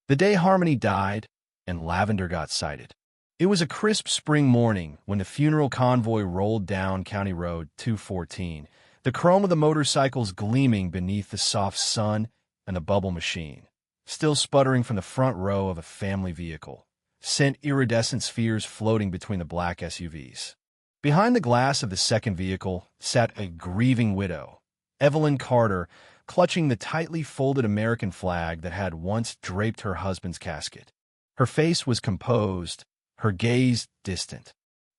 The day Harmony died and Lavender got sighted. It was a crisp spring morning when the funeral convoy rolled down County Road 214, the chrome of the motorcycles gleaming beneath the soft sun and the bubble machine, still sputtering from the front row of a family vehicle, sent iridescent spheres floating between the black SUVs. Behind the glass of the second vehicle sat a grieving widow, Evelyn Carter, clutching the tightly folded American flag that had once draped her husband's casket. Her face was composed, her gaze distant.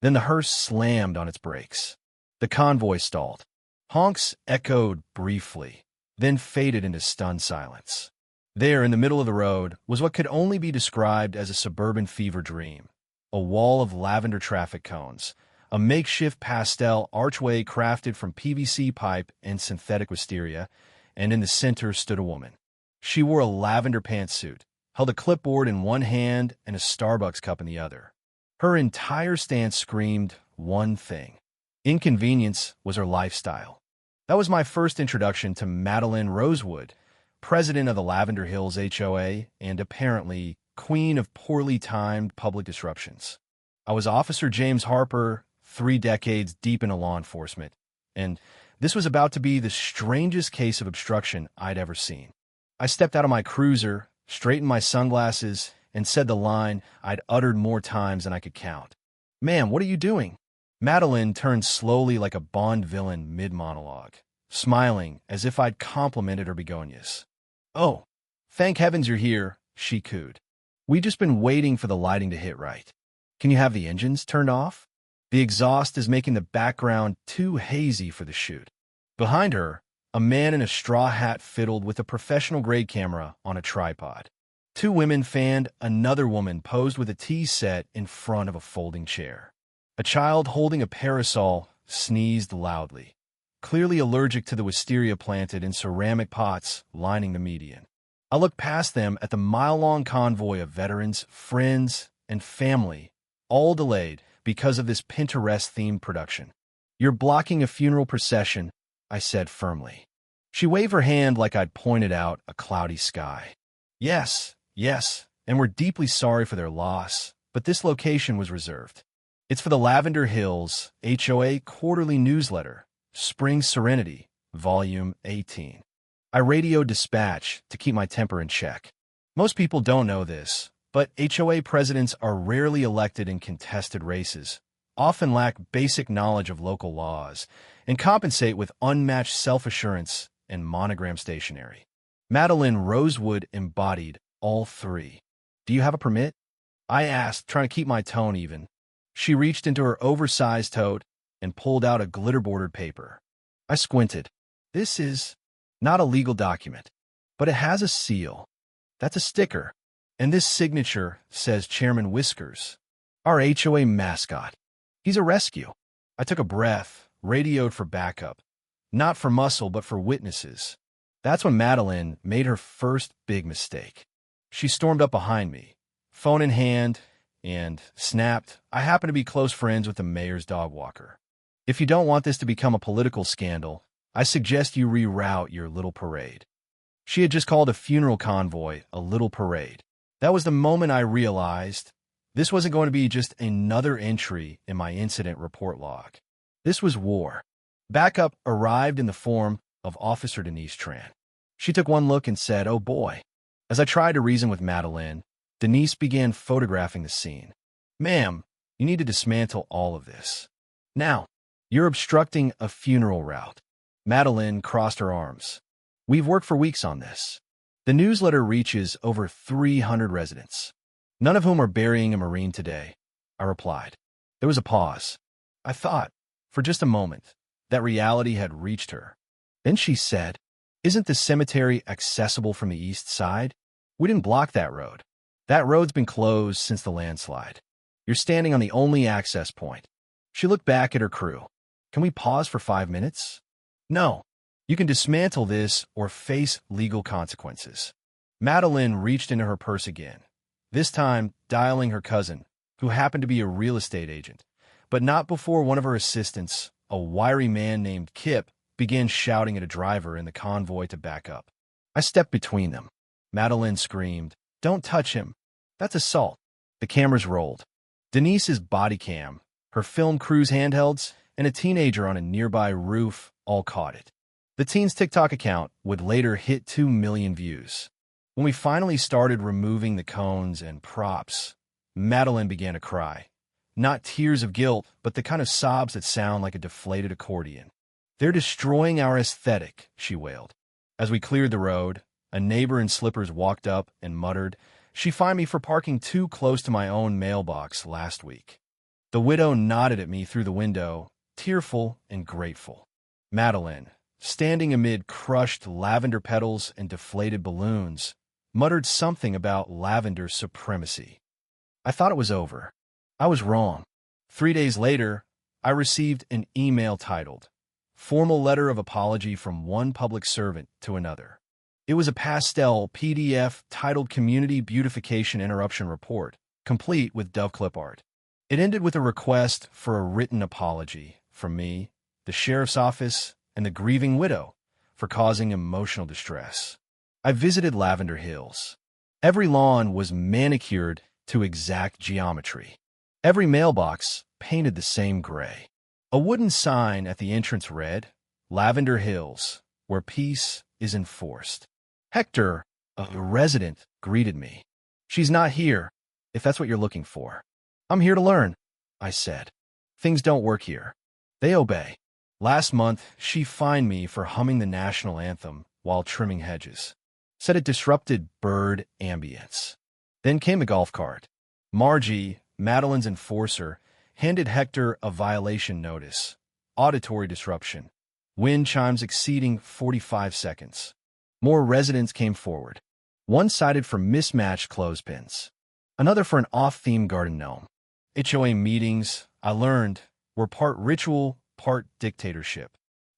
Then the hearse slammed on its brakes. The convoy stalled. Honks echoed briefly, then faded into stunned silence. There, in the middle of the road, was what could only be described as a suburban fever dream. A wall of lavender traffic cones, a makeshift pastel archway crafted from PVC pipe and synthetic wisteria, and in the center stood a woman. She wore a lavender pantsuit, held a clipboard in one hand and a Starbucks cup in the other. Her entire stance screamed one thing. Inconvenience was her lifestyle. That was my first introduction to Madeline Rosewood, president of the Lavender Hills HOA and apparently queen of poorly timed public disruptions. I was Officer James Harper, 3 decades deep into law enforcement, and this was about to be the strangest case of obstruction I'd ever seen. I stepped out of my cruiser, straightened my sunglasses, and said the line I'd uttered more times than I could count. "Ma'am, what are you doing?" Madeline turned slowly like a Bond villain mid-monologue, smiling as if I'd complimented her begonias. "Oh, thank heavens you're here," she cooed. "We've just been waiting for the lighting to hit right. Can you have the engines turned off? The exhaust is making the background too hazy for the shoot." Behind her, a man in a straw hat fiddled with a professional-grade camera on a tripod. 2 women fanned, another woman posed with a tea set in front of a folding chair. A child holding a parasol sneezed loudly, clearly allergic to the wisteria planted in ceramic pots lining the median. I looked past them at the mile-long convoy of veterans, friends, and family, all delayed because of this Pinterest-themed production. "You're blocking a funeral procession," I said firmly. She waved her hand like I'd pointed out a cloudy sky. Yes, and we're deeply sorry for their loss, but this location was reserved. It's for the Lavender Hills HOA Quarterly Newsletter, Spring Serenity, Volume 18. I radioed dispatch to keep my temper in check. Most people don't know this, but HOA presidents are rarely elected in contested races, often lack basic knowledge of local laws, and compensate with unmatched self-assurance and monogram stationery. Madeline Rosewood embodied all 3. "Do you have a permit?" I asked, trying to keep my tone even. She reached into her oversized tote and pulled out a glitter-bordered paper. I squinted. "This is not a legal document, but it has a seal. That's a sticker. And this signature says Chairman Whiskers, our HOA mascot. He's a rescue." I took a breath, radioed for backup. Not for muscle, but for witnesses. That's when Madeline made her first big mistake. She stormed up behind me, phone in hand, and snapped, "I happen to be close friends with the mayor's dog walker. If you don't want this to become a political scandal, I suggest you reroute your little parade." She had just called a funeral convoy a little parade. That was the moment I realized this wasn't going to be just another entry in my incident report log. This was war. Backup arrived in the form of Officer Denise Tran. She took one look and said, "Oh boy." As I tried to reason with Madeline, Denise began photographing the scene. "Ma'am, you need to dismantle all of this. Now, you're obstructing a funeral route." Madeline crossed her arms. "We've worked for weeks on this. The newsletter reaches over 300 residents, none of whom are burying a Marine today," I replied. There was a pause. I thought, for just a moment, that reality had reached her. Then she said, "Isn't the cemetery accessible from the east side? We didn't block that road. That road's been closed since the landslide. You're standing on the only access point." She looked back at her crew. "Can we pause for 5 minutes?" "No. You can dismantle this or face legal consequences." Madeline reached into her purse again, this time dialing her cousin, who happened to be a real estate agent, but not before one of her assistants, a wiry man named Kip, began shouting at a driver in the convoy to back up. I stepped between them. Madeline screamed, Don't touch him. That's assault. The cameras rolled. Denise's body cam, her film crew's handhelds, and a teenager on a nearby roof all caught it. The teen's TikTok account would later hit 2 million views. When we finally started removing the cones and props, Madeline began to cry. Not tears of guilt, but the kind of sobs that sound like a deflated accordion. "They're destroying our aesthetic," she wailed. As we cleared the road, a neighbor in slippers walked up and muttered, "She fined me for parking too close to my own mailbox last week." The widow nodded at me through the window, tearful and grateful. Madeline, standing amid crushed lavender petals and deflated balloons, muttered something about lavender supremacy. I thought it was over. I was wrong. 3 days later, I received an email titled, "Formal Letter of Apology from One Public Servant to Another." It was a pastel PDF titled Community Beautification Interruption Report, complete with dove clip art. It ended with a request for a written apology from me, the sheriff's office, and the grieving widow for causing emotional distress. I visited Lavender Hills. Every lawn was manicured to exact geometry. Every mailbox painted the same gray. A wooden sign at the entrance read, "Lavender Hills, where peace is enforced." Hector, a resident, greeted me. "She's not here, if that's what you're looking for." "I'm here to learn," I said. "Things don't work here. They obey." Last month, she fined me for humming the national anthem while trimming hedges. Said it disrupted bird ambience. Then came the golf cart. Margie, Madeline's enforcer, handed Hector a violation notice. Auditory disruption. Wind chimes exceeding 45 seconds. More residents came forward. One cited for mismatched clothespins. Another for an off-theme garden gnome. HOA meetings, I learned, were part ritual, part dictatorship.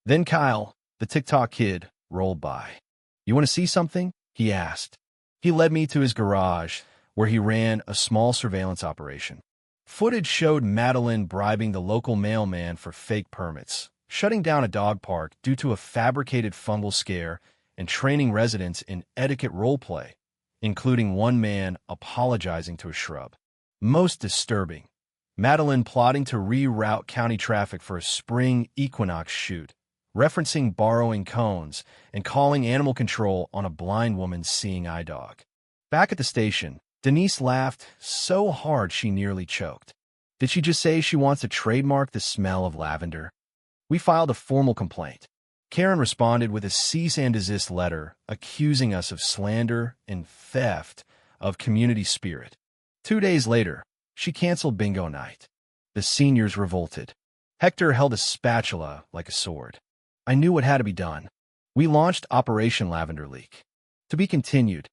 Then Kyle, the TikTok kid, rolled by. "You want to see something?" he asked. He led me to his garage, where he ran a small surveillance operation. Footage showed Madeline bribing the local mailman for fake permits, shutting down a dog park due to a fabricated fungal scare, and training residents in etiquette roleplay, including one man apologizing to a shrub. Most disturbing, Madeline plotting to reroute county traffic for a spring equinox shoot, referencing borrowing cones and calling animal control on a blind woman's seeing eye dog. Back at the station, Denise laughed so hard she nearly choked. Did she just say she wants to trademark the smell of lavender? We filed a formal complaint. Karen responded with a cease and desist letter accusing us of slander and theft of community spirit. 2 days later, she canceled bingo night. The seniors revolted. Hector held a spatula like a sword. I knew what had to be done. We launched Operation Lavender Leak. To be continued.